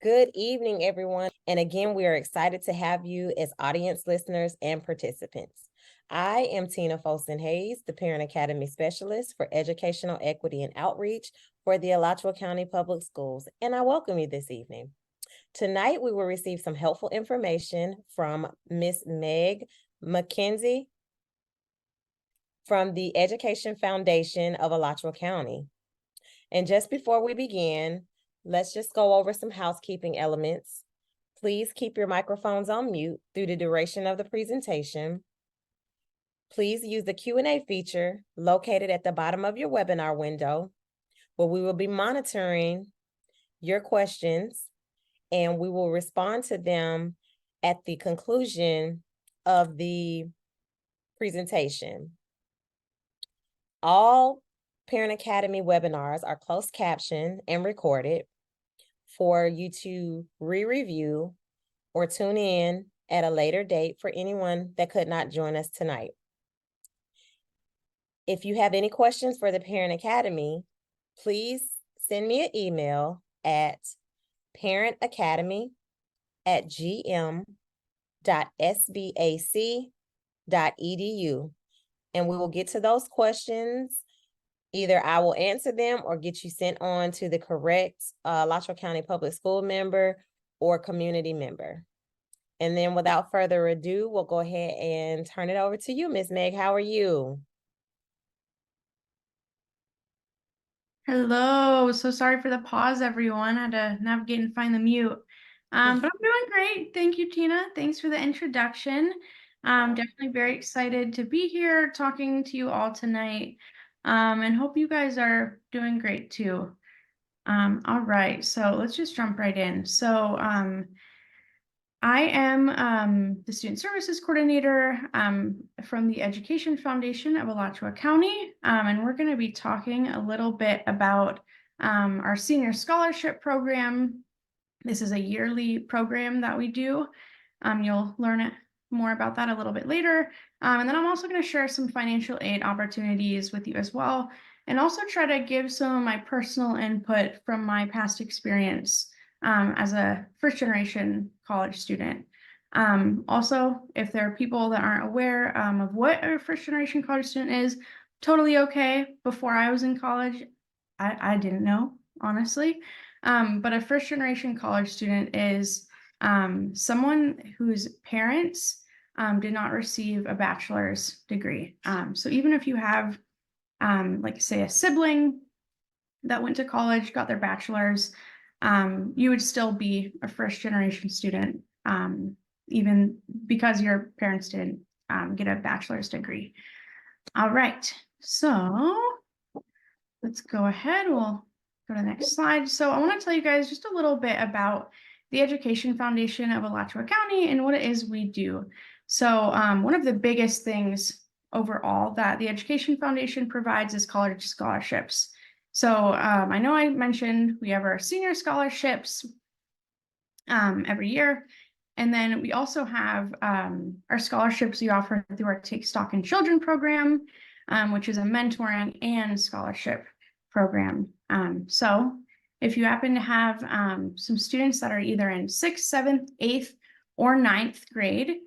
Good evening, everyone. And again, we are excited to have you as audience listeners and participants. I am Tina Folson Hayes, the Parent Academy Specialist for Educational Equity and Outreach for the Alachua County Public Schools, and I welcome you this evening. Tonight, we will receive some helpful information from Ms. Meg McKenzie from the Education Foundation of Alachua County. And just before we begin, let's just go over some housekeeping elements. Please keep your microphones on mute through the duration of the presentation. Please use the Q&A feature located at the bottom of your webinar window, where we will be monitoring your questions and we will respond to them at the conclusion of the presentation. All Parent Academy webinars are closed captioned and recorded for you to re-review or tune in at a later date for anyone that could not join us tonight. If you have any questions for the Parent Academy, please send me an email at parentacademy@gm.sbac.edu, and we will get to those questions. Either I will answer them or get you sent on to the correct Alachua County Public School member or community member. And then without further ado, we'll go ahead and turn it over to you, Ms. Meg. How are you? Hello. So sorry for the pause, everyone. I had to navigate and find the mute. But I'm doing great. Thank you, Tina. Thanks for the introduction. Definitely very excited to be here talking to you all tonight. And hope you guys are doing great too. All right, so let's just jump right in. So I am the Student Services Coordinator from the Education Foundation of Alachua County, and we're going to be talking a little bit about our Senior Scholarship Program. This is a yearly program that we do. You'll learn more about that a little bit later. And then I'm also going to share some financial aid opportunities with you as well, and also try to give some of my personal input from my past experience as a first-generation college student. Also, if there are people that aren't aware of what a first-generation college student is, totally okay. Before I was in college, I didn't know, honestly. But a first-generation college student is someone whose parents did not receive a bachelor's degree. So even if you have, like, say, a sibling that went to college, got their bachelor's, you would still be a first-generation student, even because your parents didn't get a bachelor's degree. All right, so let's go ahead. We'll go to the next slide. So I want to tell you guys just a little bit about the Education Foundation of Alachua County and what it is we do. So one of the biggest things overall that the Education Foundation provides is college scholarships. So I know I mentioned we have our senior scholarships every year. And then we also have our scholarships we offer through our Take Stock in Children program, which is a mentoring and scholarship program. So if you happen to have some students that are either in 6th, 7th, 8th, or 9th grade,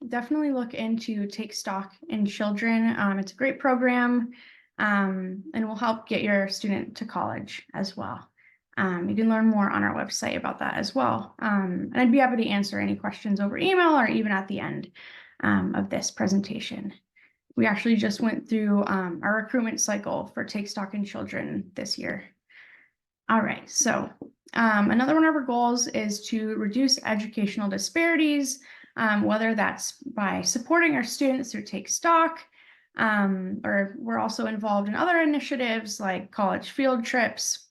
definitely look into Take Stock in Children. It's a great program, and will help get your student to college as well. You can learn more on our website about that as well. And I'd be happy to answer any questions over email or even at the end of this presentation. We actually just went through our recruitment cycle for Take Stock in Children this year. All right, so another one of our goals is to reduce educational disparities, whether that's by supporting our students through Take Stock, or we're also involved in other initiatives like college field trips,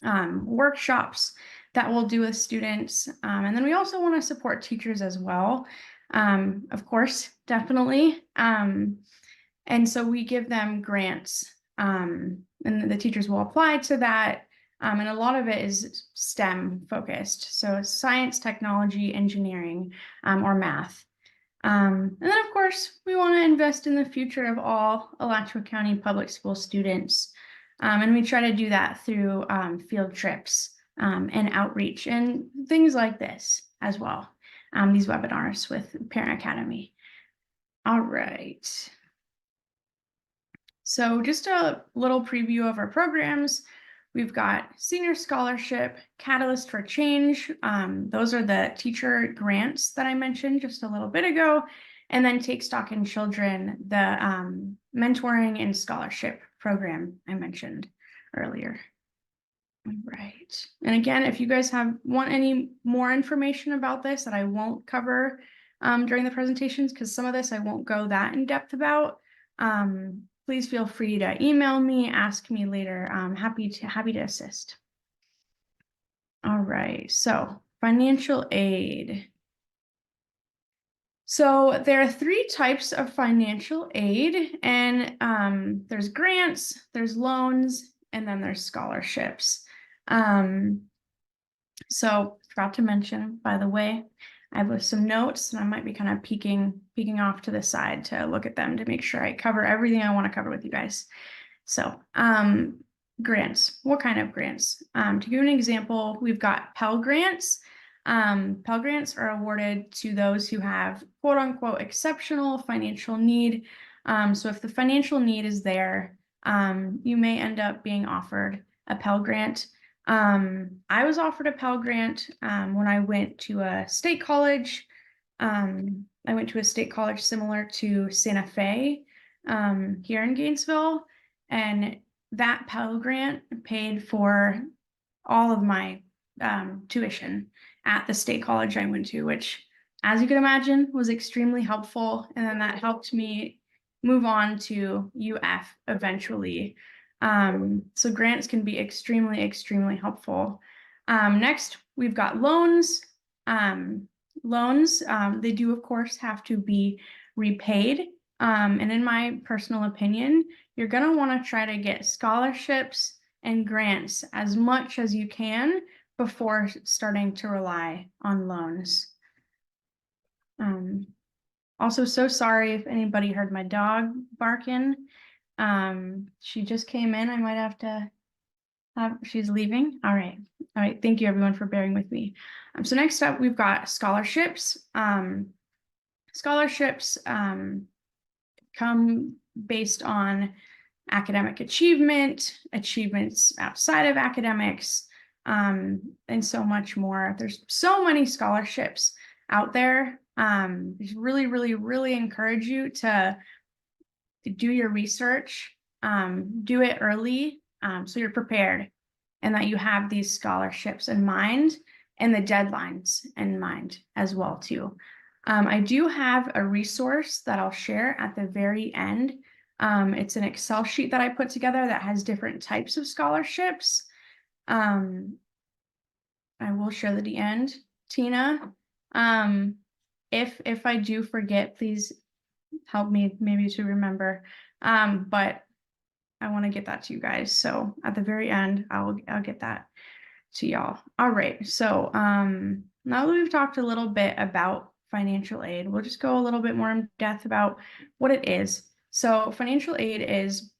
workshops that we'll do with students. And then we also want to support teachers as well. Of course, definitely. And so we give them grants, and the teachers will apply to that. And a lot of it is STEM focused. So science, technology, engineering, or math. And then of course, we want to invest in the future of all Alachua County public school students. And we try to do that through field trips and outreach and things like this as well. These webinars with Parent Academy. All right. So just a little preview of our programs. We've got Senior Scholarship, Catalyst for Change. Those are the teacher grants that I mentioned just a little bit ago. And then Take Stock in Children, the mentoring and scholarship program I mentioned earlier. All right. And again, if you guys want any more information about this that I won't cover during the presentations, because some of this I won't go that in depth about, please feel free to email me, ask me later. I'm happy to assist. All right, so financial aid. So there are 3 types of financial aid, and there's grants, there's loans, and then there's scholarships. So forgot to mention, by the way, I have some notes, and I might be kind of peeking off to the side to look at them to make sure I cover everything I want to cover with you guys. So grants, what kind of grants? To give you an example, we've got Pell Grants. Pell Grants are awarded to those who have quote unquote exceptional financial need. So if the financial need is there, you may end up being offered a Pell Grant. I was offered a Pell Grant when I went to a state college. I went to a state college similar to Santa Fe here in Gainesville, and that Pell Grant paid for all of my tuition at the state college I went to, which, as you can imagine, was extremely helpful. And then that helped me move on to UF eventually. So grants can be extremely helpful. Next, we've got loans. Loans, they do, of course, have to be repaid. And in my personal opinion, you're going to want to try to get scholarships and grants as much as you can before starting to rely on loans. Also, so sorry if anybody heard my dog barking. She just came in. I might have to she's leaving. All right. Thank you everyone for bearing with me. So next up, we've got scholarships. Scholarships come based on academic achievement, achievements outside of academics, and so much more. There's so many scholarships out there. Just really encourage you to do your research, do it early, so you're prepared and that you have these scholarships in mind and the deadlines in mind as well too. I do have a resource that I'll share at the very end. It's an Excel sheet that I put together that has different types of scholarships. I will share that at the end. Tina, if I do forget, please help me maybe to remember. But I want to get that to you guys. So at the very end, I'll get that to y'all. All right. So now that we've talked a little bit about financial aid, we'll just go a little bit more in depth about what it is. So financial aid is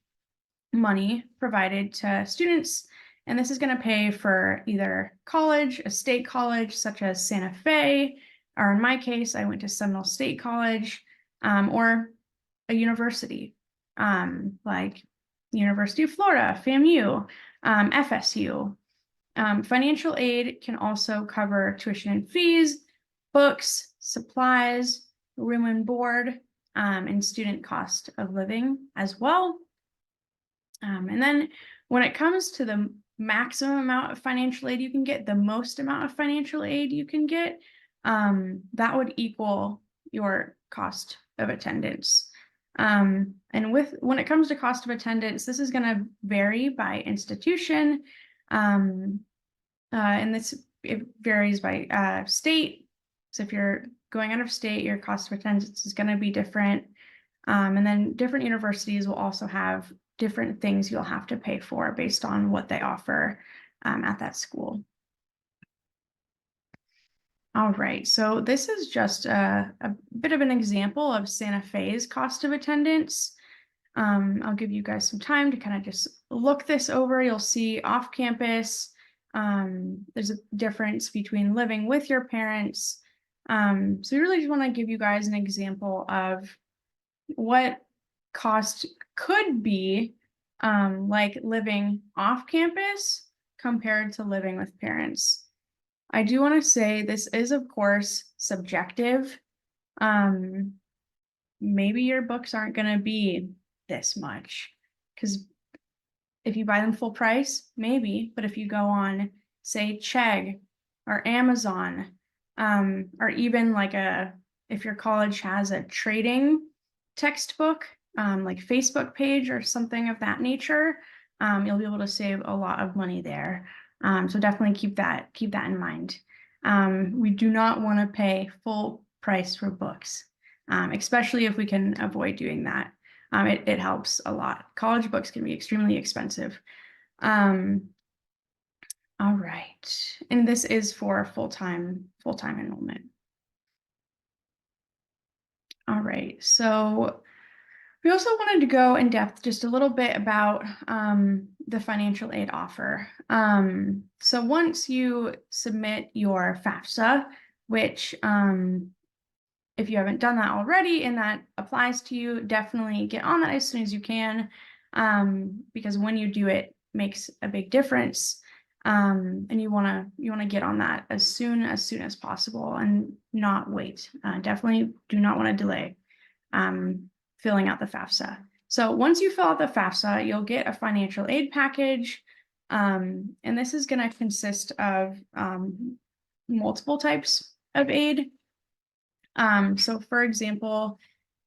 money provided to students, and this is going to pay for either college, a state college such as Santa Fe, or in my case, I went to Seminole State College, or a university like University of Florida, FAMU, FSU. Financial aid can also cover tuition and fees, books, supplies, room and board, and student cost of living as well. And then when it comes to the maximum amount of financial aid you can get, the most amount of financial aid you can get, that would equal your cost of attendance. And when it comes to cost of attendance, this is going to vary by institution. And it varies by state. So if you're going out of state, your cost of attendance is going to be different. And then different universities will also have different things you'll have to pay for based on what they offer at that school. All right, so this is just a bit of an example of Santa Fe's cost of attendance. I'll give you guys some time to kind of just look this over. You'll see off campus, There's a difference between living with your parents. So we really just want to give you guys an example of what cost could be like living off campus compared to living with parents. I do want to say this is, of course, subjective. Maybe your books aren't going to be this much because if you buy them full price, maybe, but if you go on, say, Chegg or Amazon, or even like if your college has a trading textbook, like Facebook page or something of that nature, you'll be able to save a lot of money there. So definitely keep that in mind. We do not want to pay full price for books, especially if we can avoid doing that. It helps a lot. College books can be extremely expensive. All right. And this is for full-time enrollment. All right. So we also wanted to go in depth just a little bit about the financial aid offer. So once you submit your FAFSA, which if you haven't done that already and that applies to you, definitely get on that as soon as you can, because when you do it makes a big difference. And you want to get on that as soon as possible and not wait. Definitely do not want to delay filling out the FAFSA. So once you fill out the FAFSA, you'll get a financial aid package. And this is going to consist of multiple types of aid. So for example,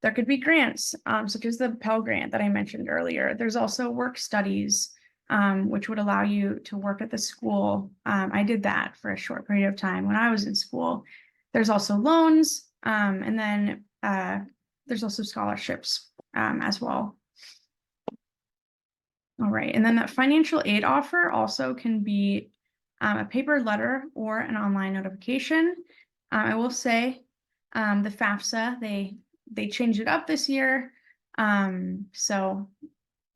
there could be grants, such as the Pell Grant that I mentioned earlier. There's also work studies, which would allow you to work at the school. I did that for a short period of time when I was in school. There's also loans, and then there's also scholarships as well. All right, and then that financial aid offer also can be a paper letter or an online notification. I will say the FAFSA, they changed it up this year. So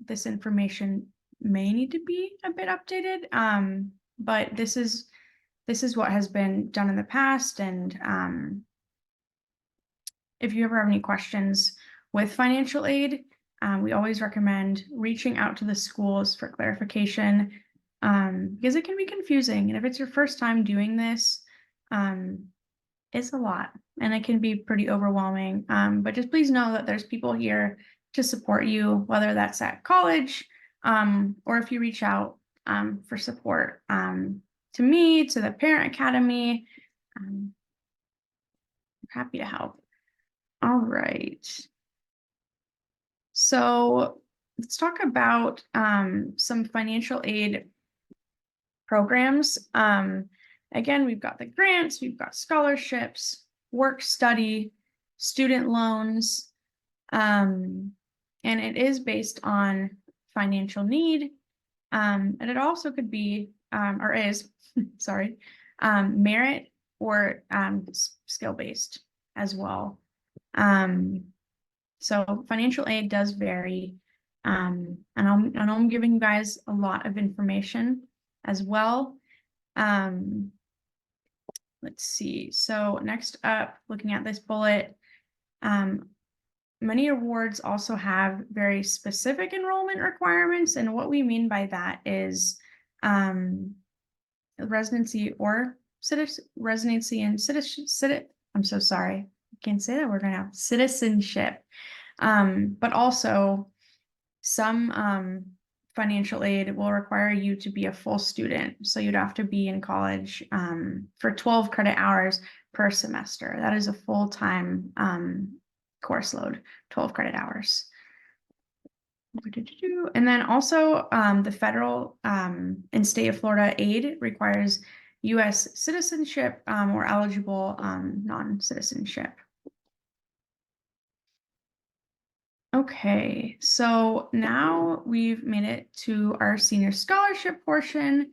this information may need to be a bit updated. But this is what has been done in the past. And if you ever have any questions with financial aid, we always recommend reaching out to the schools for clarification, because it can be confusing. And if it's your first time doing this, it's a lot and it can be pretty overwhelming. But just please know that there's people here to support you, whether that's at college, or if you reach out for support to me, to the Parent Academy. I'm happy to help. All right. So let's talk about some financial aid programs. Again, we've got the grants, we've got scholarships, work study, student loans, and it is based on financial need. And it also could be, or is, sorry, merit or skill-based as well. So financial aid does vary. And I'm giving you guys a lot of information as well. Let's see. So next up, looking at this bullet, many awards also have very specific enrollment requirements. And what we mean by that is residency or residency and citizenship. I'm so sorry. I can't say that word right now. Citizenship. But also some financial aid will require you to be a full student. So you'd have to be in college for 12 credit hours per semester. That is a full-time course load, 12 credit hours. And then also the federal and state of Florida aid requires U.S. citizenship or eligible non-citizenship. Okay, so now we've made it to our senior scholarship portion.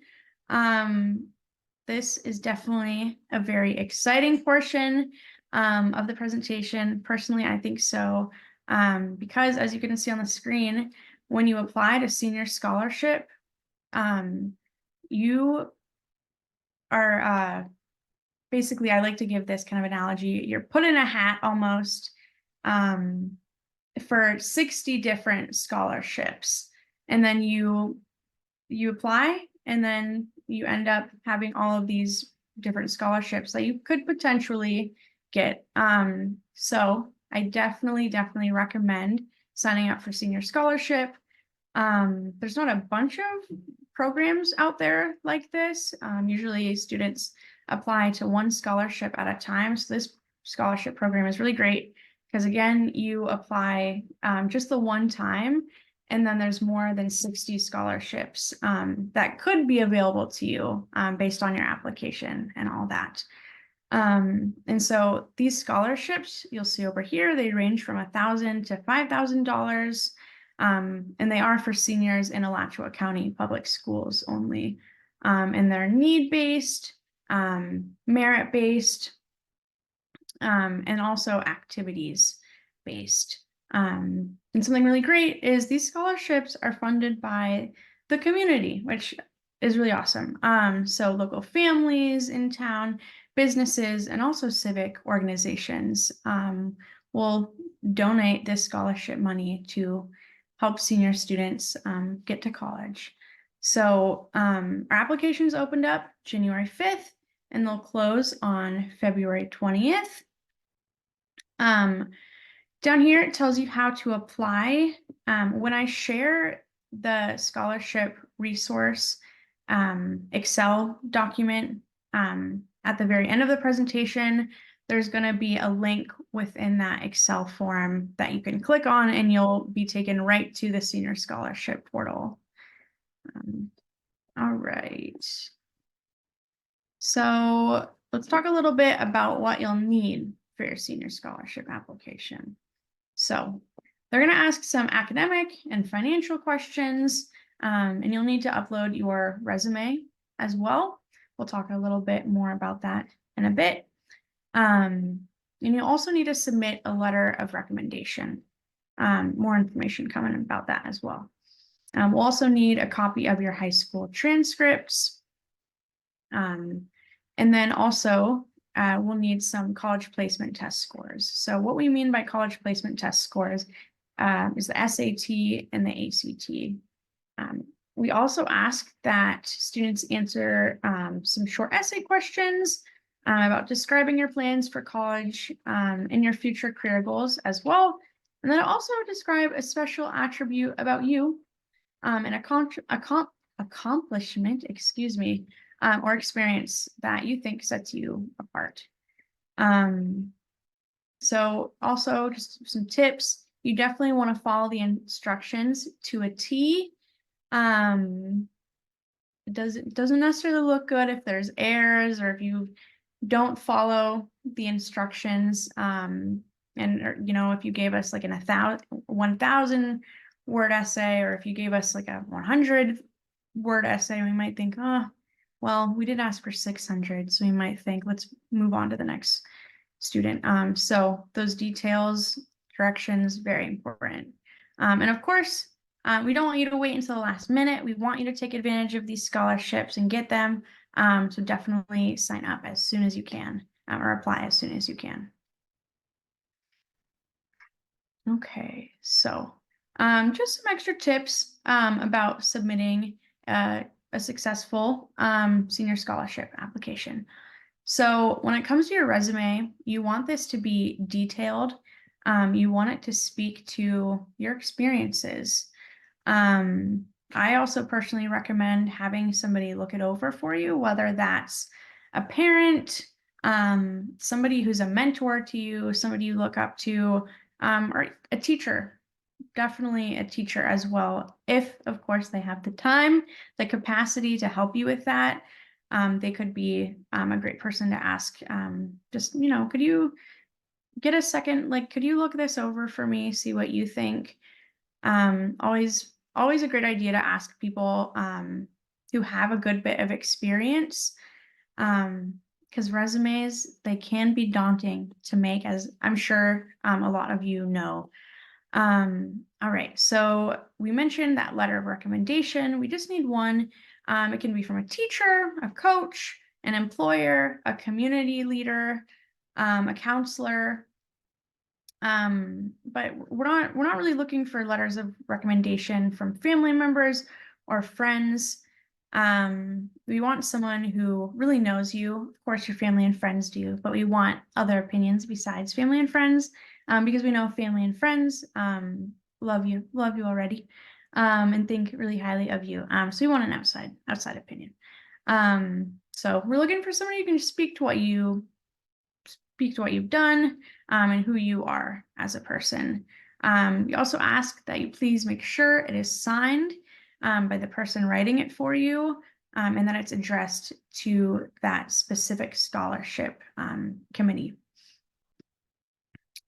This is definitely a very exciting portion of the presentation. Personally, I think so, because as you can see on the screen, when you apply to senior scholarship, you are basically, I like to give this kind of analogy. You're put in a hat almost for 60 different scholarships, and then you apply, and then you end up having all of these different scholarships that you could potentially get. So I definitely recommend signing up for Senior Scholarship. There's not a bunch of programs out there like this. Usually students apply to one scholarship at a time. So this scholarship program is really great because, again, you apply just the one time, and then there's more than 60 scholarships that could be available to you based on your application and all that. And so these scholarships you'll see over here, they range from $1,000 to $5,000. And they are for seniors in Alachua County public schools only. And they're need-based, merit-based, and also activities-based. And something really great is these scholarships are funded by the community, which is really awesome. So local families in town, businesses, and also civic organizations will donate this scholarship money to help senior students get to college. So our applications opened up January 5th, and they'll close on February 20th. Down here, it tells you how to apply. When I share the scholarship resource Excel document at the very end of the presentation, there's going to be a link within that Excel form that you can click on, and you'll be taken right to the Senior Scholarship portal. All right. So let's talk a little bit about what you'll need for your Senior Scholarship application. So they're going to ask some academic and financial questions, and you'll need to upload your resume as well. We'll talk a little bit more about that in a bit. And you'll also need to submit a letter of recommendation. More information coming about that as well. We'll also need a copy of your high school transcripts. And then also we'll need some college placement test scores. So what we mean by college placement test scores is the SAT and the ACT. We also ask that students answer some short essay questions about describing your plans for college and your future career goals as well. And then also describe a special attribute about you and accomplishment, excuse me, or experience that you think sets you apart. So also just some tips. You definitely want to follow the instructions to a T. It doesn't necessarily look good if there's errors or if you don't follow the instructions. And you know, if you gave us like 1,000 word essay, or if you gave us like a 100 word essay, we might think, oh, well, we did ask for 600, so we might think, let's move on to the next student. So those details, directions, very important. And of course, we don't want you to wait until the last minute. We want you to take advantage of these scholarships and get them. So definitely sign up as soon as you can, or apply as soon as you can. Okay, so just some extra tips about submitting a successful senior scholarship application. So when it comes to your resume, you want this to be detailed. You want it to speak to your experiences. I also personally recommend having somebody look it over for you, whether that's a parent, somebody who's a mentor to you, somebody you look up to, or a teacher. Definitely a teacher as well, if of course they have the time, the capacity to help you with that. They could be a great person to ask. Just, you know, could you get a second, like, could you look this over for me, see what you think? Always a great idea to ask people who have a good bit of experience, because resumes, they can be daunting to make, as I'm sure a lot of you know. All right, so we mentioned that letter of recommendation. We just need one. It can be from a teacher, a coach, an employer, a community leader, a counselor. But we're not really looking for letters of recommendation from family members or friends. We want someone who really knows you. Of course, your family and friends do, but we want other opinions besides family and friends, because we know family and friends love you already, and think really highly of you. So we want an outside opinion. So we're looking for somebody who can speak to what you've done, and who you are as a person. We also ask that you please make sure it is signed by the person writing it for you, and that it's addressed to that specific scholarship committee.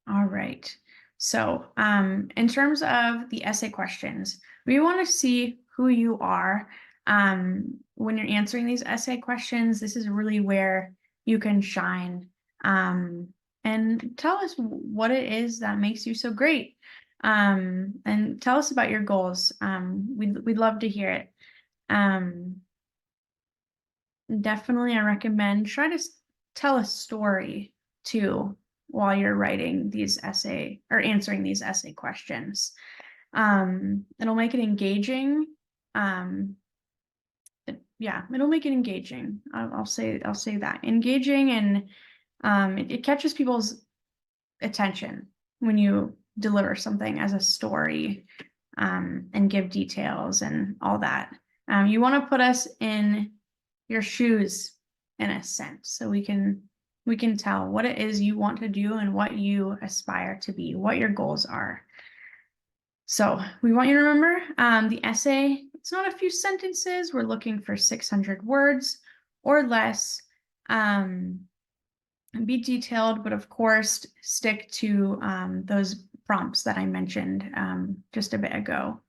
All right. So in terms of the essay questions, we want to see who you are. When you're answering these essay questions, this is really where you can shine. And tell us what it is that makes you so great. And tell us about your goals. We'd love to hear it. Definitely, I recommend try to tell a story too while you're writing these essay or answering these essay questions. It'll make it engaging. Yeah, it'll make it engaging. I'll say that engaging, and it catches people's attention when you deliver something as a story, and give details and all that. You want to put us in your shoes in a sense, so we can tell what it is you want to do and what you aspire to be, what your goals are. So we want you to remember the essay, it's not a few sentences. We're looking for 600 words or less. Be detailed, but of course, stick to those prompts that I mentioned just a bit ago.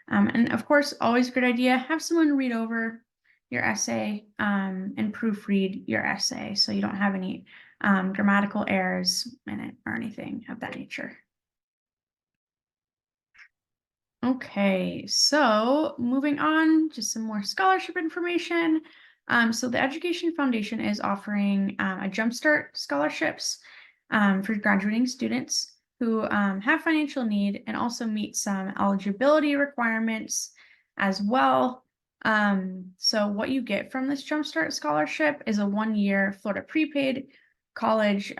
And of course, always a good idea, have someone read over your essay and proofread your essay so you don't have any grammatical errors in it or anything of that nature. Okay, so moving on, just some more scholarship information. So the Education Foundation is offering a Jumpstart scholarships for graduating students who have financial need and also meet some eligibility requirements as well. So what you get from this Jumpstart scholarship is a 1-year Florida prepaid college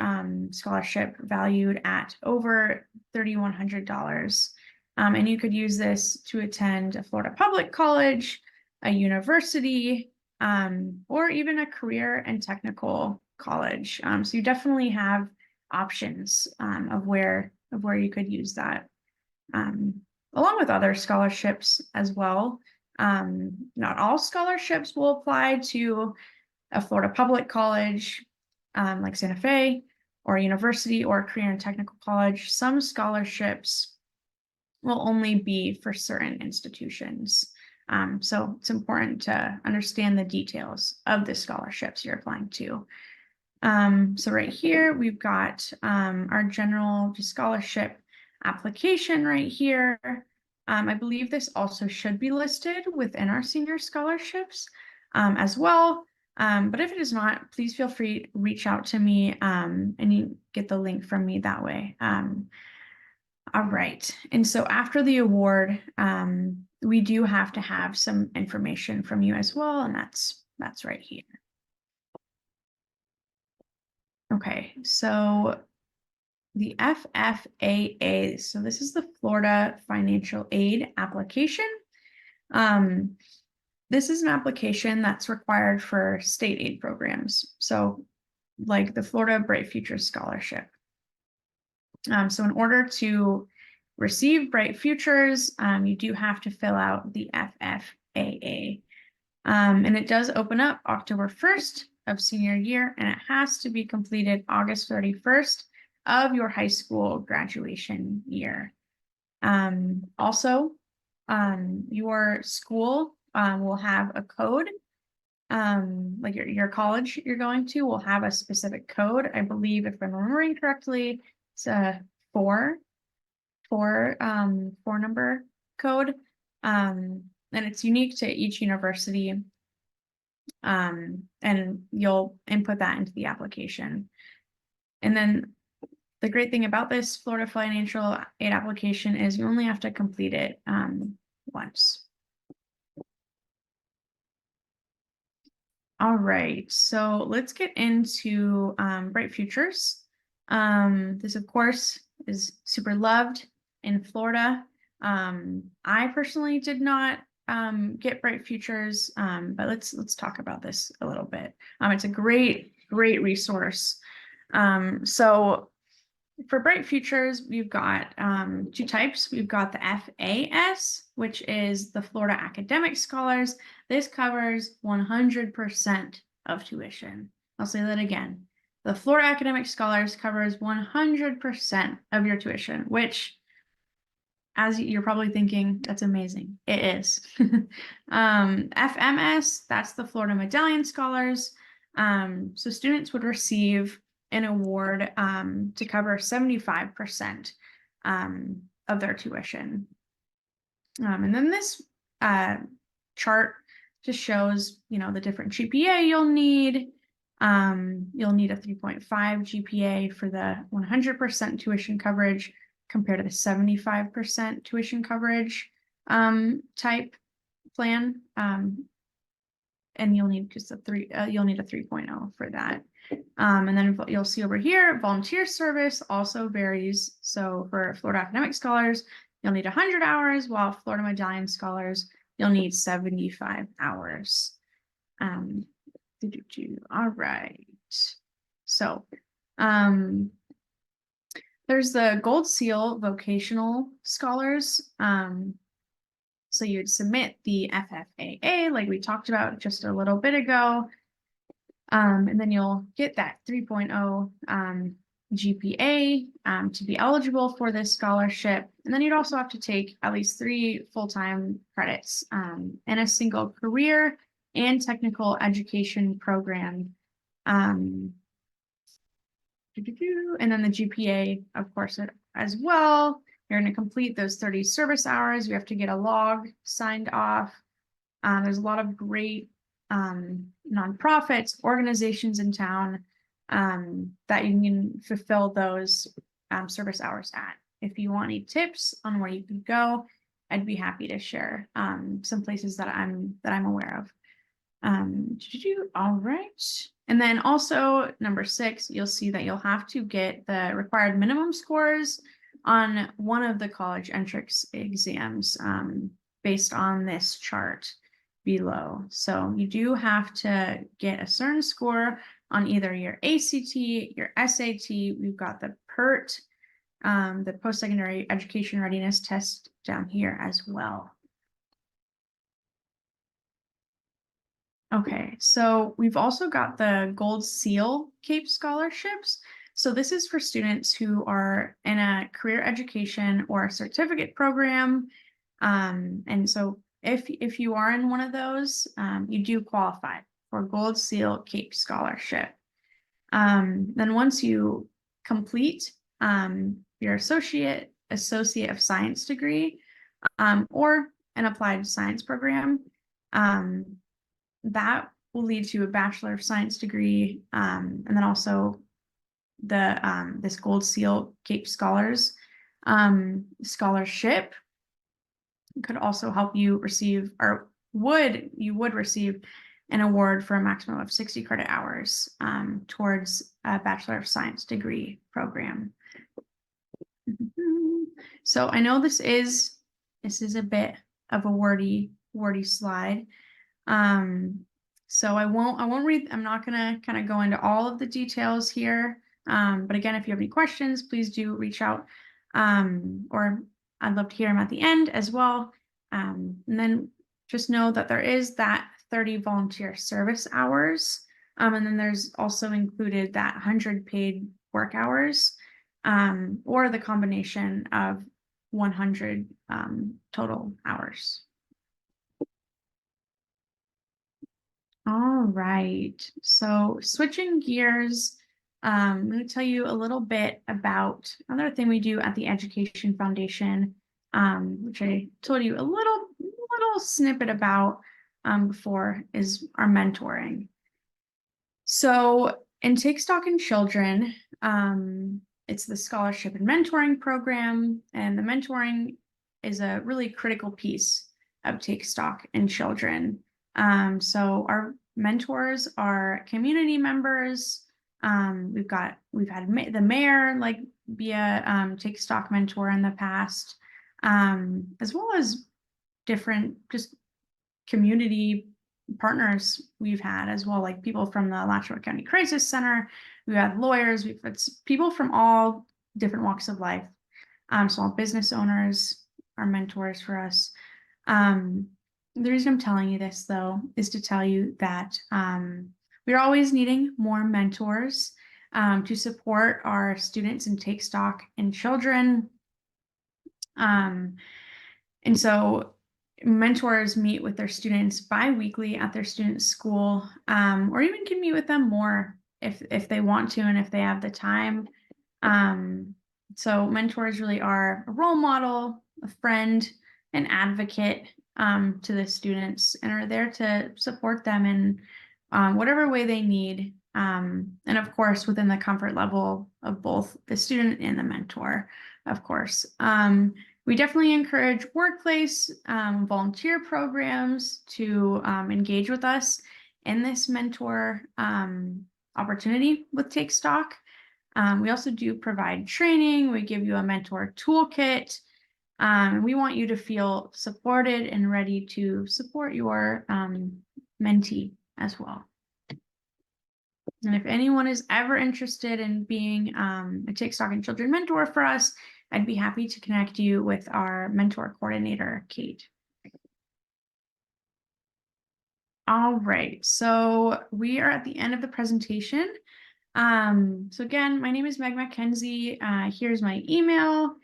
scholarship valued at over $3,100. And you could use this to attend a Florida public college, a university, or even a career and technical college. So you definitely have options of where you could use that, along with other scholarships as well. Not all scholarships will apply to a Florida public college like Santa Fe, or a university, or a career and technical college. Some scholarships will only be for certain institutions. So it's important to understand the details of the scholarships you're applying to. So right here, we've got our general scholarship application right here. I believe this also should be listed within our senior scholarships as well. But if it is not, please feel free to reach out to me and you get the link from me that way. All right, and so after the award, we do have to have some information from you as well, and that's right here. Okay, so the FFAA, so this is the Florida Financial Aid application. This is an application that's required for state aid programs, so like the Florida Bright Futures Scholarship. So in order to receive Bright Futures, you do have to fill out the FFAA. And it does open up October 1st of senior year, and it has to be completed August 31st of your high school graduation year. Also, your school will have a code. Like your college you're going to will have a specific code. I believe, if I'm remembering correctly, it's a four number code, and it's unique to each university. and you'll input that into the application. And then the great thing about this Florida Financial Aid application is you only have to complete it once. All right, so let's get into Bright Futures. This, of course, is super loved in Florida. I personally did not get Bright Futures, but let's talk about this a little bit. It's a great resource. So for Bright Futures, we've got two types. We've got the FAS, which is the Florida Academic Scholars. This covers 100% of tuition. I'll say that again. The Florida Academic Scholars covers 100% of your tuition, which, as you're probably thinking, that's amazing. It is. FMS, that's the Florida Medallion Scholars. So students would receive an award to cover 75% of their tuition. And then this chart just shows, the different GPA you'll need. You'll need a 3.5 GPA for the 100% tuition coverage compared to the 75% tuition coverage type plan. And you'll need just you'll need a 3.0 for that. And then you'll see over here, volunteer service also varies. So for Florida Academic Scholars, you'll need 100 hours, while Florida Medallion Scholars, you'll need 75 hours. All right. So there's the Gold Seal Vocational Scholars. So you'd submit the FFAA, like we talked about just a little bit ago. And then you'll get that 3.0 GPA to be eligible for this scholarship. And then you'd also have to take at least 3 full-time credits in a single career and technical education program. And then the GPA, of course, as well. You're going to complete those 30 service hours. You have to get a log signed off. There's a lot of great nonprofits, organizations in town that you can fulfill those service hours at. If you want any tips on where you can go, I'd be happy to share some places that I'm aware of. All right. And then also number 6, you'll see that you'll have to get the required minimum scores on one of the college entrance exams based on this chart below. So you do have to get a certain score on either your ACT, your SAT. We've got the PERT, the post-secondary education readiness test down here as well. Okay, so we've also got the Gold Seal CAPE scholarships. So this is for students who are in a career education or a certificate program. And so if you are in one of those, you do qualify for Gold Seal CAPE scholarship. Then once you complete your associate of science degree or an applied science program, that will lead to a Bachelor of Science degree, and then also the this Gold Seal CAPE Scholars scholarship could also help you receive, or you would receive an award for a maximum of 60 credit hours towards a Bachelor of Science degree program. So I know this is a bit of a wordy slide. So I won't read, I'm not gonna kind of go into all of the details here. But again, if you have any questions, please do reach out. Or I'd love to hear them at the end as well. And then just know that there is that 30 volunteer service hours. And then there's also included that 100 paid work hours, or the combination of 100 total hours. All right, so switching gears, I'm going to tell you a little bit about another thing we do at the Education Foundation, which I told you a little snippet about before is our mentoring. So in Take Stock in Children, it's the scholarship and mentoring program, and the mentoring is a really critical piece of Take Stock in Children. So our mentors are community members. We've had the mayor like be a Take Stock mentor in the past, as well as different just community partners we've had as well, like people from the Alachua County Crisis Center. We've had lawyers, we've had people from all different walks of life. Small business owners are mentors for us. The reason I'm telling you this, though, is to tell you that we're always needing more mentors to support our students and Take Stock in Children. And so mentors meet with their students bi-weekly at their student school, or even can meet with them more if they want to and if they have the time. So mentors really are a role model, a friend, an advocate to the students, and are there to support them in whatever way they need. And of course, within the comfort level of both the student and the mentor, of course. We definitely encourage workplace volunteer programs to engage with us in this mentor opportunity with Take Stock. We also do provide training. We give you a mentor toolkit. We want you to feel supported and ready to support your mentee as well. And if anyone is ever interested in being a Take Stock in Children mentor for us, I'd be happy to connect you with our mentor coordinator, Kate. All right, so we are at the end of the presentation. So again, my name is Meg Mackenzie. Here's my email.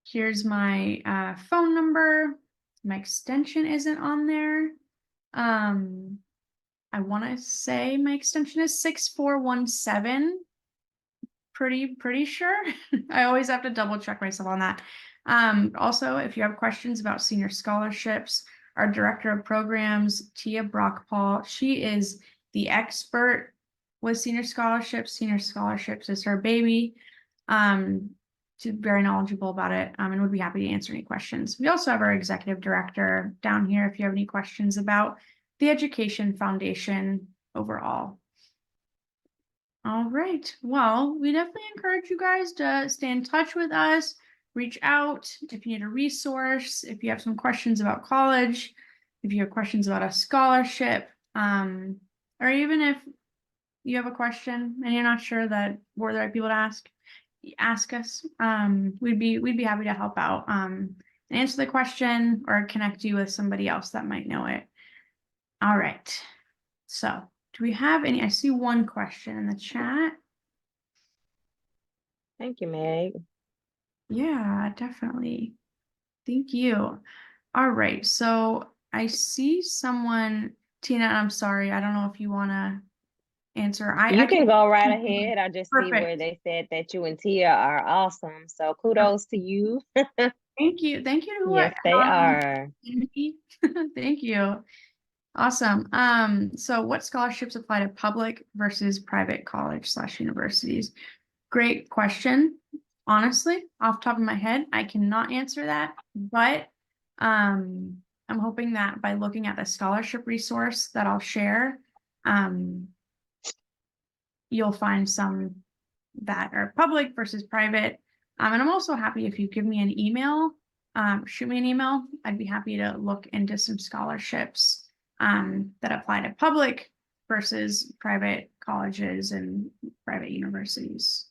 Here's my phone number. My extension isn't on there. I want to say my extension is 6417. Pretty sure. I always have to double check myself on that. Also, if you have questions about senior scholarships, our director of programs, Tia Brockpaul, she is the expert with senior scholarships. Senior scholarships is her baby. She's very knowledgeable about it, and would be happy to answer any questions. We also have our executive director down here if you have any questions about the Education Foundation overall. All right. Well, we definitely encourage you guys to stay in touch with us, reach out if you need a resource, if you have some questions about college, if you have questions about a scholarship, or even if you have a question and you're not sure that we're the right people to ask us. We'd be happy to help out and answer the question or connect you with somebody else that might know it. All right. So do we have any? I see one question in the chat. Thank you, Meg. Yeah, definitely. Thank you. All right. So I see someone, Tina, I'm sorry. I don't know if you want to answer. You can go right ahead. I just see where Perfect. they said that you and Tia are awesome. So kudos to you. Thank you. Thank you to Yes, they are. Thank you. Awesome. So what scholarships apply to public versus private college/universities? Great question. Honestly, off the top of my head, I cannot answer that, but I'm hoping that by looking at the scholarship resource that I'll share, you'll find some that are public versus private. And I'm also happy if you give me an email, shoot me an email. I'd be happy to look into some scholarships that apply to public versus private colleges and private universities.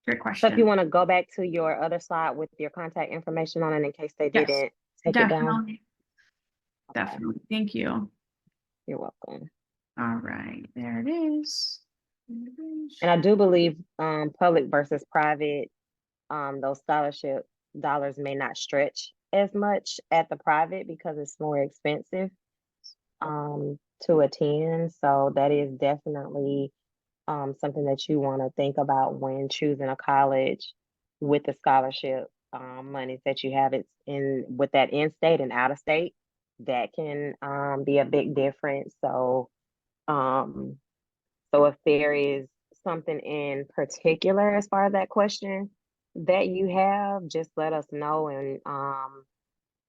Great question. So if you want to go back to your other slide with your contact information on it in case they didn't take it down. Definitely. Thank you. You're welcome. All right, there it is. And I do believe public versus private, those scholarship dollars may not stretch as much at the private because it's more expensive to attend. So that is definitely something that you want to think about when choosing a college with the scholarship monies that you have. It's in with that in-state and out-of-state. that can be a big difference. Um, so if there is something in particular as far as that question that you have, just let us know,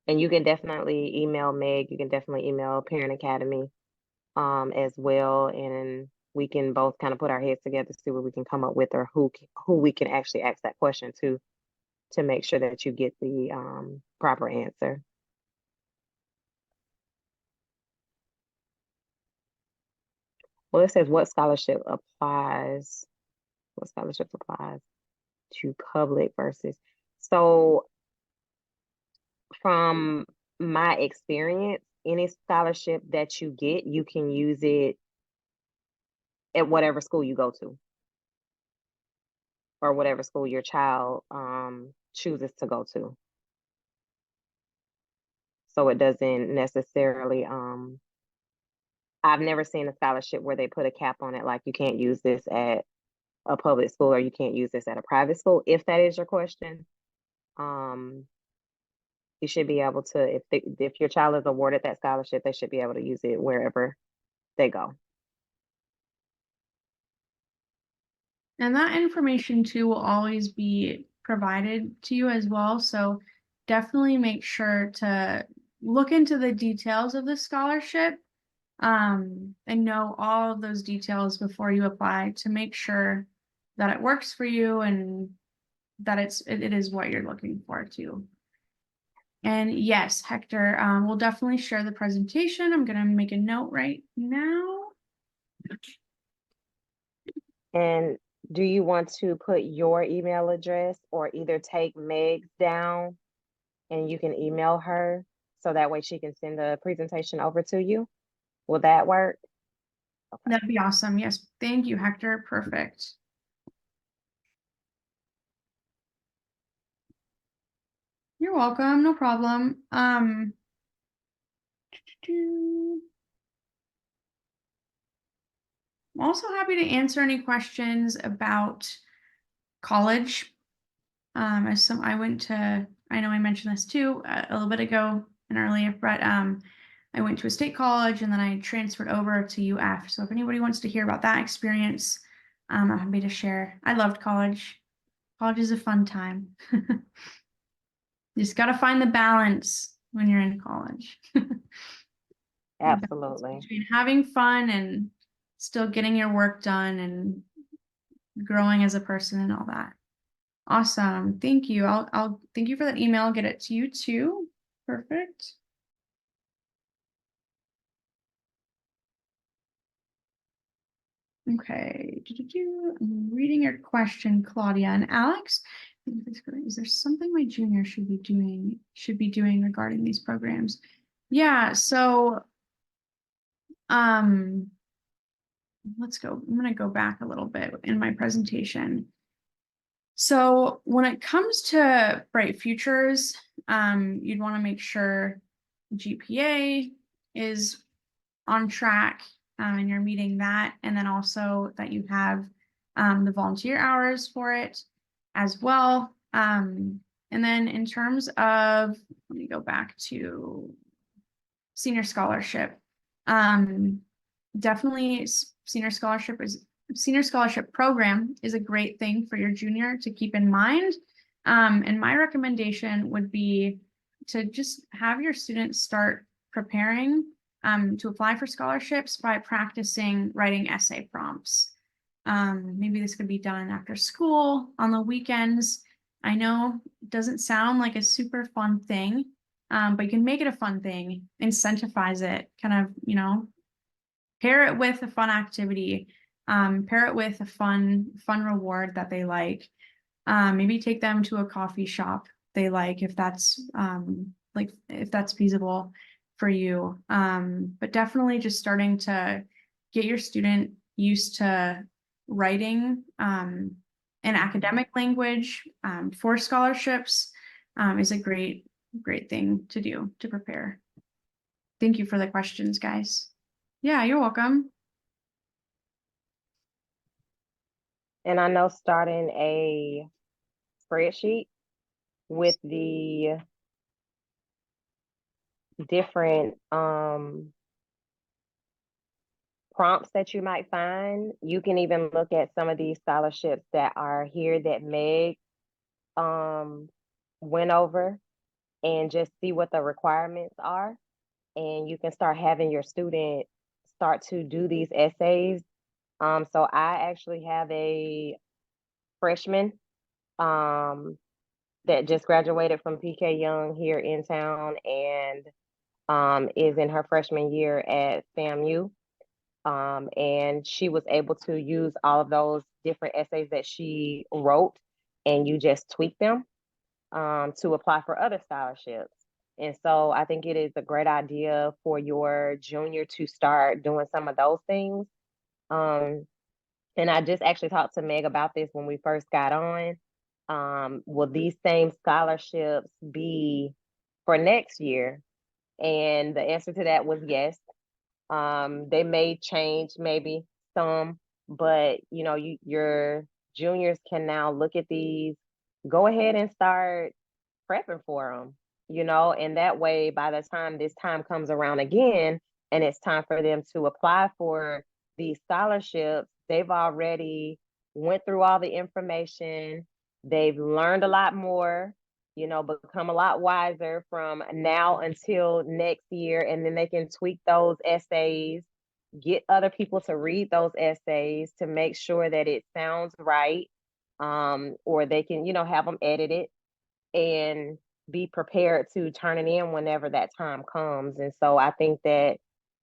and you can definitely email Meg. You can definitely email Parent Academy as well, and we can both kind of put our heads together to see what we can come up with, or who we can actually ask that question to make sure that you get the proper answer. Well, it says what scholarship applies, what scholarships applies to public versus. So from my experience, any scholarship that you get, you can use it at whatever school you go to, or whatever school your child chooses to go to. So it doesn't necessarily I've never seen a scholarship where they put a cap on it, like you can't use this at a public school or you can't use this at a private school. If that is your question, you should be able to, if your child is awarded that scholarship, they should be able to use it wherever they go. And that information too will always be provided to you as well. So definitely make sure to look into the details of the scholarship, and know all of those details before you apply to make sure that it works for you and that it is what you're looking for too. And yes, Hector, we'll definitely share the presentation. I'm gonna make a note right now. And do you want to put your email address, or either take Meg's down and you can email her so that way she can send the presentation over to you? Will that work? Okay. That'd be awesome. Yes, thank you, Hector. Perfect. You're welcome, no problem. I'm also happy to answer any questions about college. I know I mentioned this too a little bit ago and earlier, but I went to a state college and then I transferred over to UF. So if anybody wants to hear about that experience, I'm happy to share. I loved college. College is a fun time. You just got to find the balance when you're in college. Absolutely. Between having fun and still getting your work done and growing as a person and all that. Awesome. Thank you. I'll thank you for that email. I'll get it to you too. Perfect. Okay. I'm reading your question, Claudia and Alex. Is there something my junior should be doing regarding these programs? Yeah, so let's go. I'm gonna go back a little bit in my presentation. So when it comes to Bright Futures, you'd want to make sure GPA is on track, and you're meeting that, and then also that you have the volunteer hours for it as well. And then in terms of, let me go back to senior scholarship. Definitely senior scholarship program is a great thing for your junior to keep in mind. And my recommendation would be to just have your students start preparing to apply for scholarships by practicing writing essay prompts. Maybe this could be done after school, on the weekends. I know it doesn't sound like a super fun thing, but you can make it a fun thing, incentivize it, kind of, pair it with a fun activity, pair it with a fun reward that they like. Maybe take them to a coffee shop they like, if that's feasible for you. But definitely just starting to get your student used to writing in academic language for scholarships is a great thing to do to prepare. Thank you for the questions, guys. Yeah, you're welcome. And I know starting a spreadsheet with the different prompts that you might find. You can even look at some of these scholarships that are here that Meg went over and just see what the requirements are. And you can start having your student start to do these essays. So I actually have a freshman that just graduated from PK Young here in town and is in her freshman year at FAMU. And she was able to use all of those different essays that she wrote, and you just tweak them to apply for other scholarships. And so I think it is a great idea for your junior to start doing some of those things. And I just actually talked to Meg about this when we first got on. Will these same scholarships be for next year? And the answer to that was yes. They may change maybe some, but you know, your juniors can now look at these, go ahead and start prepping for them, you know, and that way by the time this time comes around again and it's time for them to apply for these scholarships, they've already went through all the information, they've learned a lot more, you know, become a lot wiser from now until next year, and then they can tweak those essays, get other people to read those essays to make sure that it sounds right, or they can, you know, have them edited and be prepared to turn it in whenever that time comes. And so I think that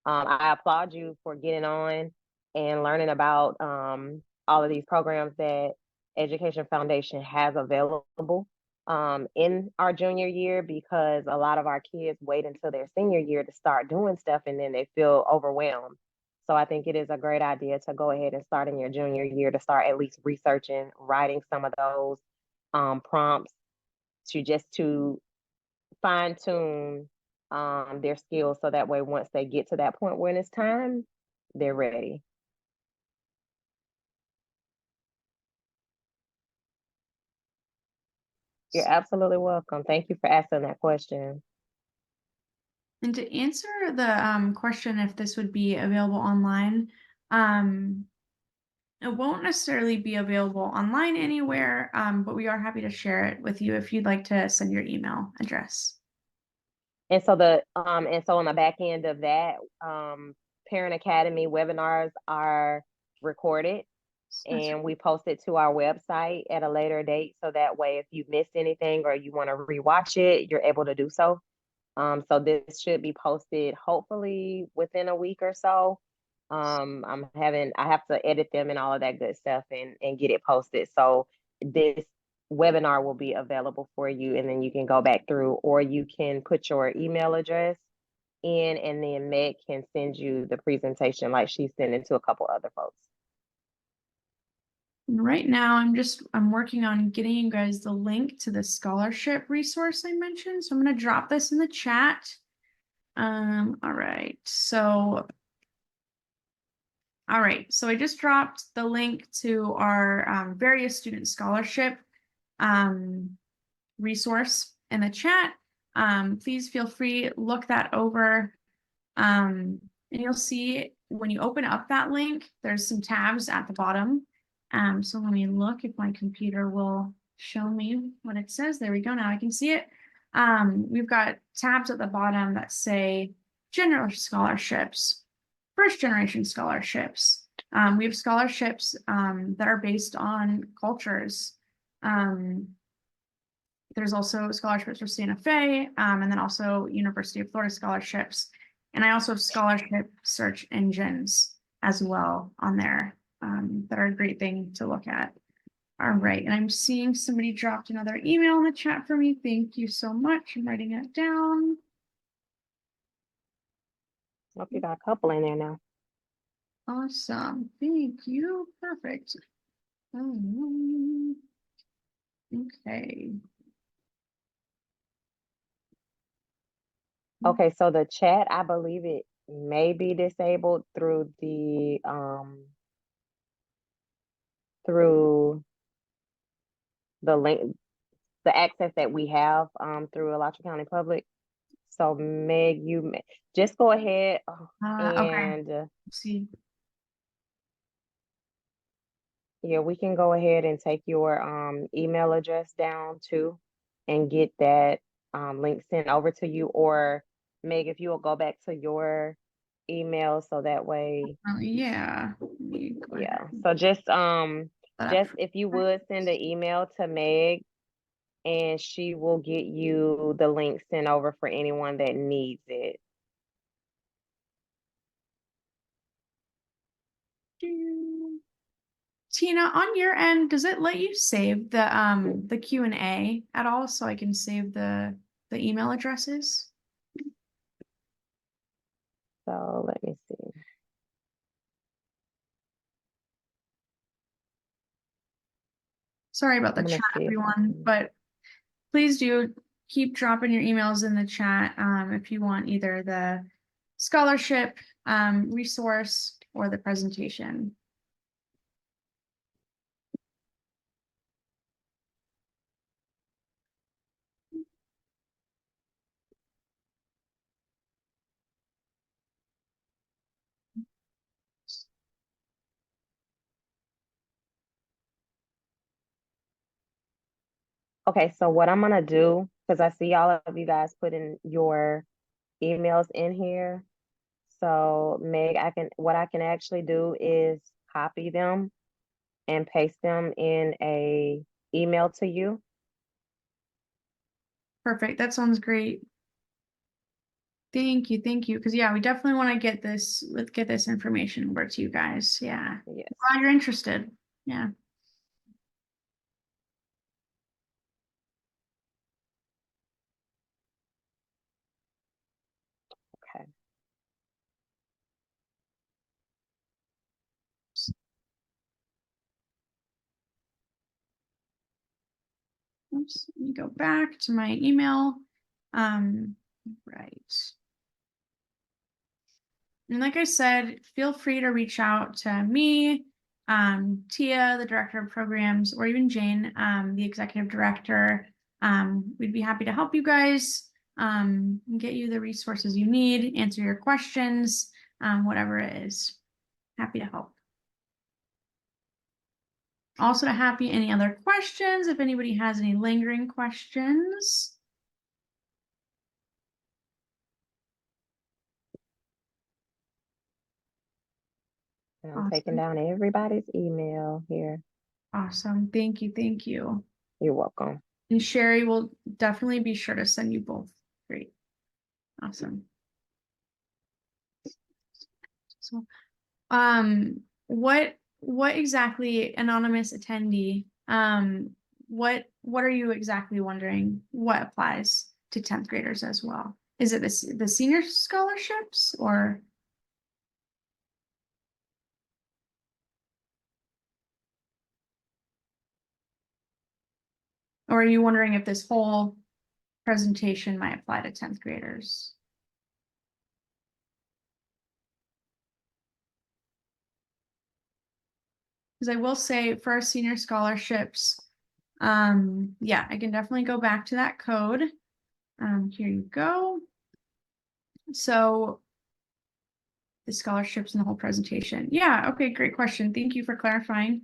I applaud you for getting on and learning about all of these programs that Education Foundation has available in our junior year, because a lot of our kids wait until their senior year to start doing stuff and then they feel overwhelmed. So I think it is a great idea to go ahead and start in your junior year to start at least researching, writing some of those prompts to fine tune their skills so that way once they get to that point when it's time, they're ready. You're absolutely welcome. Thank you for asking that question. And to answer the question if this would be available online, it won't necessarily be available online anywhere, but we are happy to share it with you if you'd like to send your email address. And so on the back end of that, Parent Academy webinars are recorded and we post it to our website at a later date. So that way, if you missed anything or you want to rewatch it, you're able to do so. So this should be posted hopefully within a week or so. I have to edit them and all of that good stuff and get it posted. So this webinar will be available for you, and then you can go back through, or you can put your email address in, and then Meg can send you the presentation like she's sending to a couple other folks. Right now, I'm working on getting you guys the link to the scholarship resource I mentioned. So I'm going to drop this in the chat. All right. So I just dropped the link to our various student scholarship resource in the chat. Please feel free, look that over. And you'll see when you open up that link, there's some tabs at the bottom. So let me look if my computer will show me what it says. There we go. Now I can see it. We've got tabs at the bottom that say general scholarships, first generation scholarships. We have scholarships that are based on cultures. There's also scholarships for Santa Fe, and then also University of Florida scholarships. And I also have scholarship search engines as well on there that are a great thing to look at. All right, and I'm seeing somebody dropped another email in the chat for me. Thank you so much. I'm writing that down. Hope you got a couple in there now. Awesome. Thank you. Perfect. Okay. Okay, so the chat, I believe it may be disabled through the link, the access that we have through Alachua County Public. So Meg, just go ahead Okay. and See. yeah, we can go ahead and take your email address down too and get that link sent over to you. Or Meg, if you will go back to your email so that way, Yeah. Let me go ahead yeah. and So set up just for if you would send an email to Meg and she will get you the link sent over for anyone that needs it. Tina, on your end, does it let you save the Q&A at all so I can save the email addresses? So let me see. Sorry about the I'm gonna chat, see if I everyone, can. but please do keep dropping your emails in the chat if you want either the scholarship resource or the presentation. Okay, so what I'm gonna do, because I see all of you guys putting your emails in here. So Meg, what I can actually do is copy them and paste them in a email to you. Perfect. That sounds great. Thank you. Thank you. Because yeah, we definitely want to get this information over to you guys. Yeah. Yes. Glad you're interested. Yeah. Okay. Oops, let me go back to my email. Right. And like I said, feel free to reach out to me, Tia, the director of programs, or even Jane, the executive director. We'd be happy to help you guys, get you the resources you need, answer your questions, whatever it is. Happy to help. Also to happy any other questions, if anybody has any lingering questions. And I'm taking Awesome. down everybody's email here. Awesome. Thank you. Thank you. You're welcome. And Sherry will definitely be sure to send you both. Great. Awesome. So, what exactly, anonymous attendee, what are you exactly wondering? What applies to 10th graders as well? Is it the senior scholarships or? Or are you wondering if this whole presentation might apply to 10th graders? Because I will say for our senior scholarships, yeah, I can definitely go back to that code. Here you go. So the scholarships and the whole presentation. Yeah, okay, great question. Thank you for clarifying.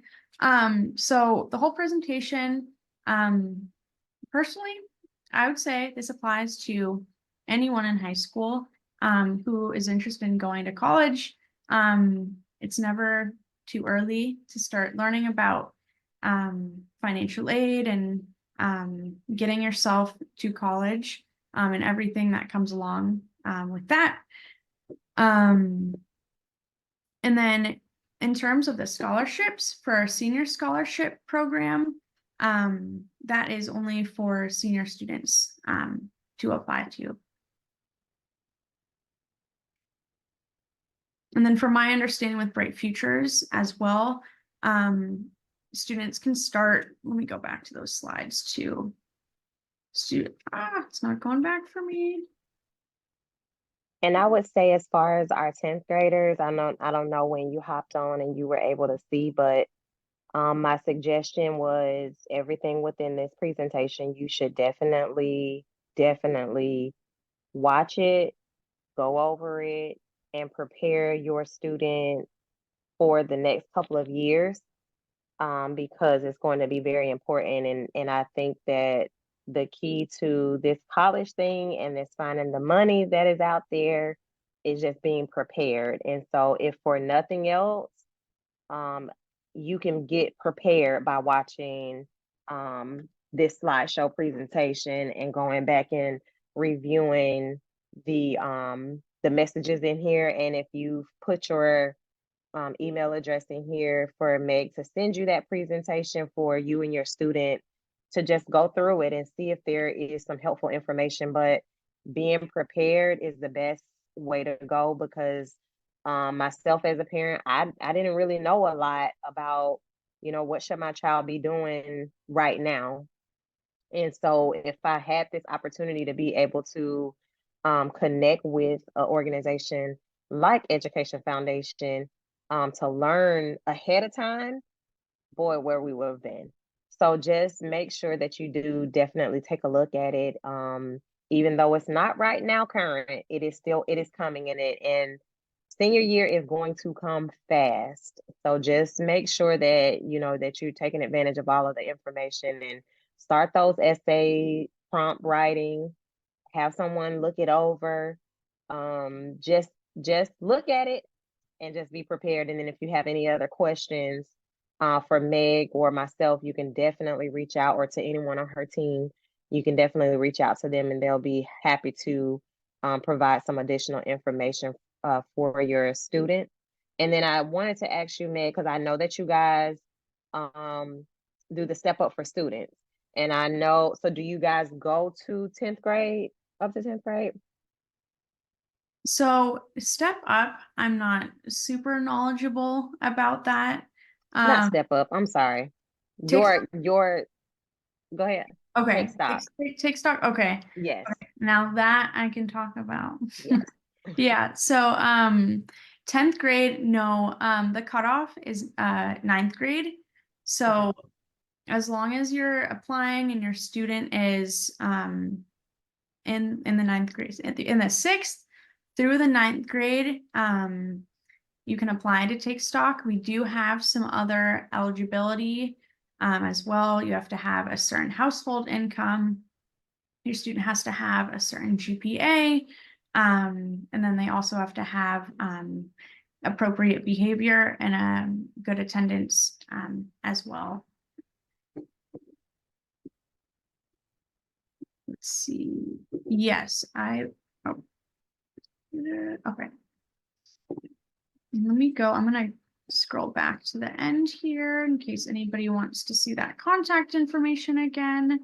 So the whole presentation, personally, I would say this applies to anyone in high school who is interested in going to college. It's never too early to start learning about financial aid and getting yourself to college and everything that comes along with that. And then in terms of the scholarships for our senior scholarship program, that is only for senior students to apply to. And then from my understanding with Bright Futures as well, students can start, let me go back to those slides too. It's not going back for me. And I would say as far as our 10th graders, I don't know when you hopped on and you were able to see, but my suggestion was everything within this presentation, you should definitely watch it, go over it, and prepare your student for the next couple of years, because it's going to be very important. And I think that the key to this college thing and this finding the money that is out there is just being prepared. And so if for nothing else, um, you can get prepared by watching this slideshow presentation and going back and reviewing the messages in here. And if you put your email address in here for Meg to send you that presentation for you and your student to just go through it and see if there is some helpful information. But being prepared is the best way to go, because myself as a parent, I didn't really know a lot about, what should my child be doing right now. And so if I had this opportunity to be able to connect with an organization like Education Foundation, to learn ahead of time, boy, where we would have been. So just make sure that you do definitely take a look at it. Even though it's not right now current, it is coming in it. And senior year is going to come fast. So just make sure that, that you're taking advantage of all of the information and start those essay prompt writing, have someone look it over. Just look at it and just be prepared. And then if you have any other questions for Meg or myself, you can definitely reach out, or to anyone on her team, you can definitely reach out to them and they'll be happy to provide some additional information for your student. And then I wanted to ask you, Meg, because I know that you guys do the Step Up for Students. And I know, so do you guys go to 10th grade, up to 10th grade? So Step Up, I'm not super knowledgeable about that. Not Step Up, I'm sorry. Take Your go ahead. Okay. Take stock. Take stock. Okay. Yes. Okay. Now that I can talk about. Yes. Yeah. So 10th grade, no, the cutoff is 9th grade. So as long as you're applying and your student is in the 9th grade, in the 6th through the 9th grade, you can apply to take stock. We do have some other eligibility as well. You have to have a certain household income. Your student has to have a certain GPA. And then they also have to have appropriate behavior and a good attendance as well. Let's see. Yes, okay. Let me go. I'm going to scroll back to the end here in case anybody wants to see that contact information again.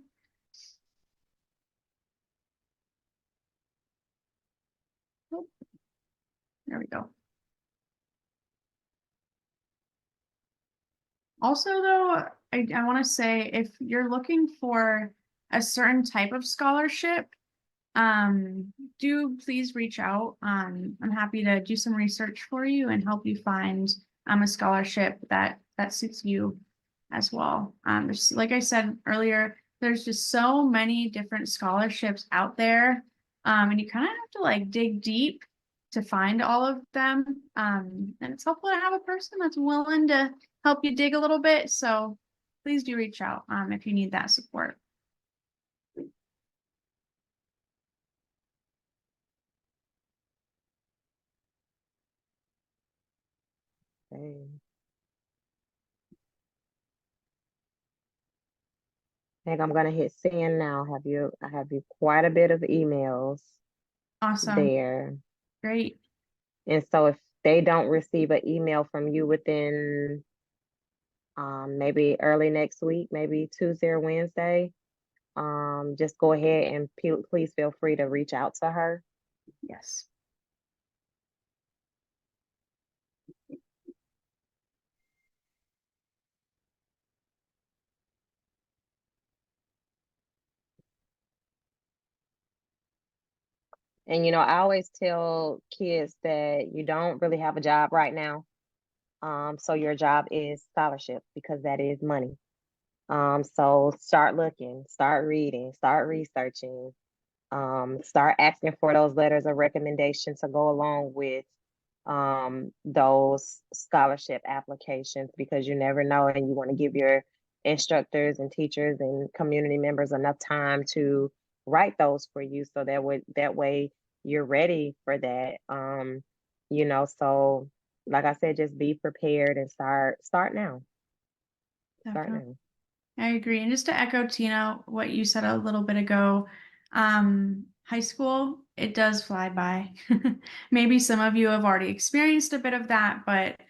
Oh, there we go. Also, though, I want to say if you're looking for a certain type of scholarship, do please reach out. I'm happy to do some research for you and help you find a scholarship that suits you as well. Just like I said earlier, there's just so many different scholarships out there, and you kind of have to like dig deep to find all of them. And it's helpful to have a person that's willing to help you dig a little bit. So please do reach out if you need that support. Okay. I think I'm gonna hit send now. I have you quite a bit of emails Awesome. there. Great. And so if they don't receive an email from you within maybe early next week, maybe Tuesday or Wednesday, just go ahead and please feel free to reach out to her. Yes. And I always tell kids that you don't really have a job right now. So your job is scholarship, because that is money. So start looking, start reading, start researching. Start asking for those letters of recommendation to go along with those scholarship applications, because you never know, and you want to give your instructors and teachers and community members enough time to write those for you, so that way you're ready for that. So like I said, just be prepared and start now. Start Definitely. now. I agree. And just to echo, Tina, what you said a little bit ago, high school, it does fly by. Maybe some of you have already experienced a bit of that, but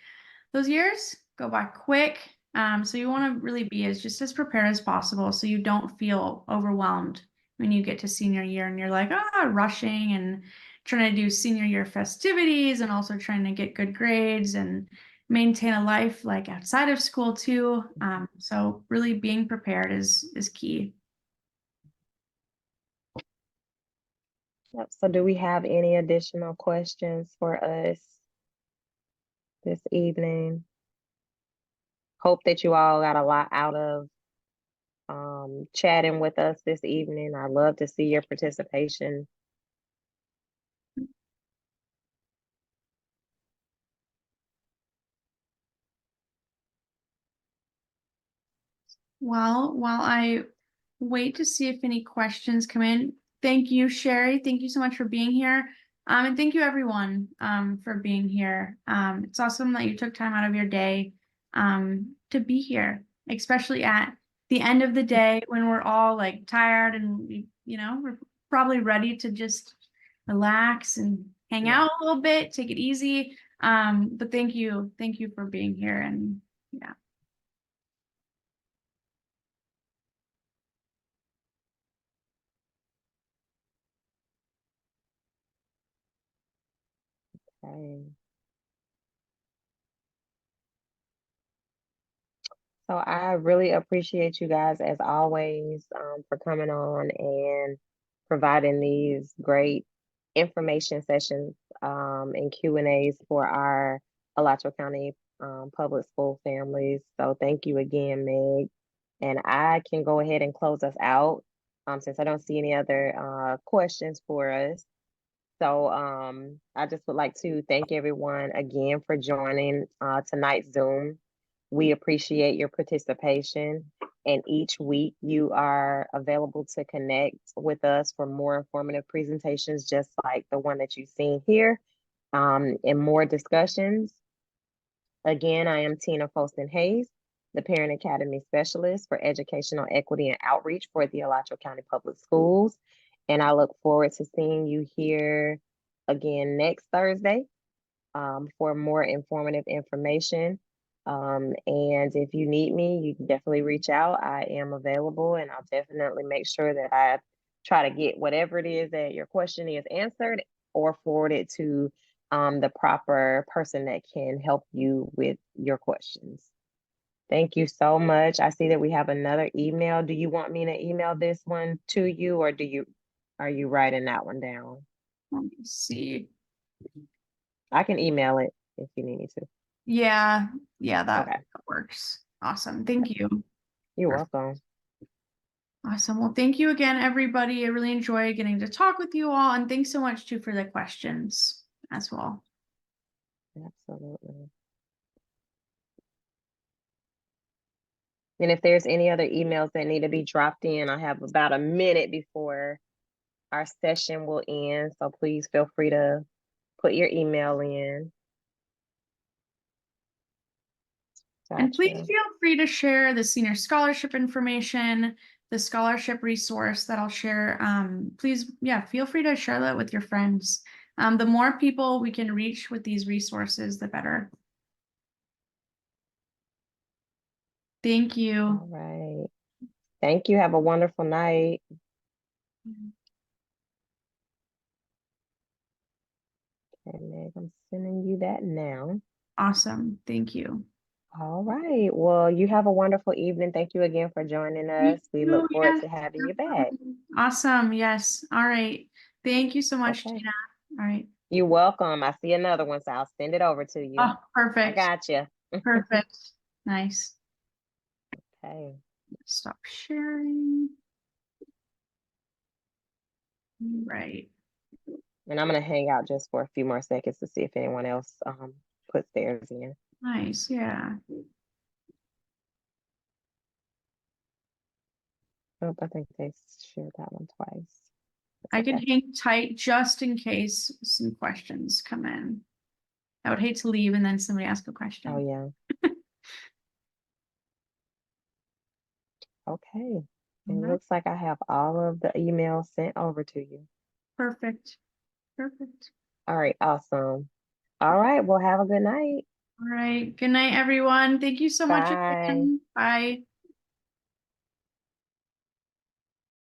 those years go by quick. So you want to really be just as prepared as possible so you don't feel overwhelmed when you get to senior year and you're like, rushing and trying to do senior year festivities and also trying to get good grades and maintain a life like outside of school too. So really being prepared is key. Yep. So do we have any additional questions for us this evening? Hope that you all got a lot out of chatting with us this evening. I love to see your participation. Well, while I wait to see if any questions come in, thank you, Sherry. Thank you so much for being here. And thank you everyone for being here. It's awesome that you took time out of your day to be here, especially at the end of the day when we're all like tired and we're probably ready to just relax and hang Yeah. out a little bit, take it easy. But thank you for being here, and yeah. Okay. So I really appreciate you guys as always for coming on and providing these great information sessions and Q&As for our Alachua County public school families. So thank you again, Meg. And I can go ahead and close us out since I don't see any other questions for us. So I just would like to thank everyone again for joining tonight's Zoom. We appreciate your participation, and each week you are available to connect with us for more informative presentations, just like the one that you've seen here, and more discussions. Again, I am Tina Poston Hayes, the Parent Academy Specialist for Educational Equity and Outreach for the Alachua County Public Schools. And I look forward to seeing you here again next Thursday for more informative information. And if you need me, you can definitely reach out. I am available, and I'll definitely make sure that I try to get whatever it is that your question is answered or forward it to the proper person that can help you with your questions. Thank you so much. I see that we have another email. Do you want me to email this one to you, or are you writing that one down? Let me see. I can email it if you need me to. Yeah, that Okay. works. Awesome. Thank you. You're welcome. Awesome. Well, thank you again, everybody. I really enjoy getting to talk with you all, and thanks so much too for the questions as well. Absolutely. And if there's any other emails that need to be dropped in, I have about a minute before our session will end. So please feel free to put your email in. And please Gotcha. feel free to share the senior scholarship information, the scholarship resource that I'll share. Please, feel free to share that with your friends. The more people we can reach with these resources, the better. Thank you. All right. Thank you. Have a wonderful night. Okay, Meg, I'm sending you that now. Awesome. Thank you. All right. Well, you have a wonderful evening. Thank you again for joining us. We look forward to having you back. Awesome. Yes. All right. Thank you so much, Okay. Tina. All right. You're welcome. I see another one, so I'll send it over to you. Oh, perfect. I got you. Perfect. Nice. Okay. Stop sharing. Right. And I'm gonna hang out just for a few more seconds to see if anyone else puts theirs in. Nice. Yeah. Oh, I think they shared that one twice. I That's can okay. hang tight just in case some questions come in. I would hate to leave and then somebody ask a Oh question. yeah. Okay. It Alright. looks like I have all of the emails sent over to you. Perfect. Perfect. All right, awesome. All right, well, have a good night. All right. Good night, everyone. Thank you so much Bye. again. Bye.